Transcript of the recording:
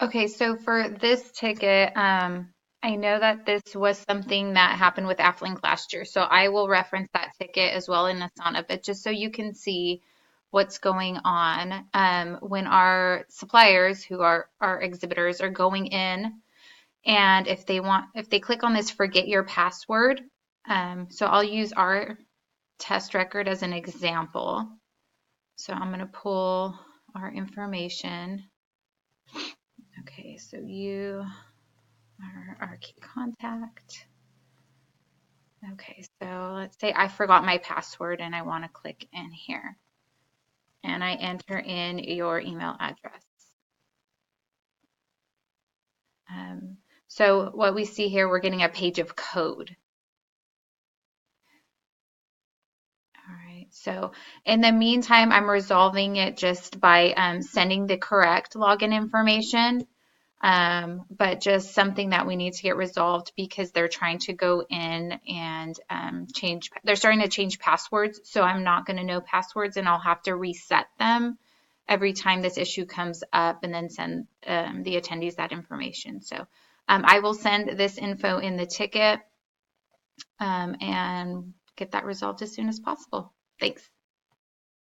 Okay, so for this ticket, I know that this was something that happened with Afflink last year, so I will reference that ticket as well in Asana, but just so you can see what's going on when our suppliers, who are our exhibitors, are going in, and if they click on this forget your password, so I'll use our test record as an example. So I'm going to pull our information. Okay, so you our key contact. Okay, so let's say I forgot my password and I want to click in here. And I enter in your email address. So what we see here, we're getting a page of code. All right, so in the meantime, I'm resolving it just by sending the correct login information. But just something that we need to get resolved because they're trying to go in and they're starting to change passwords. So I'm not going to know passwords and I'll have to reset them every time this issue comes up and then send the attendees that information. So I will send this info in the ticket and get that resolved as soon as possible. Thanks.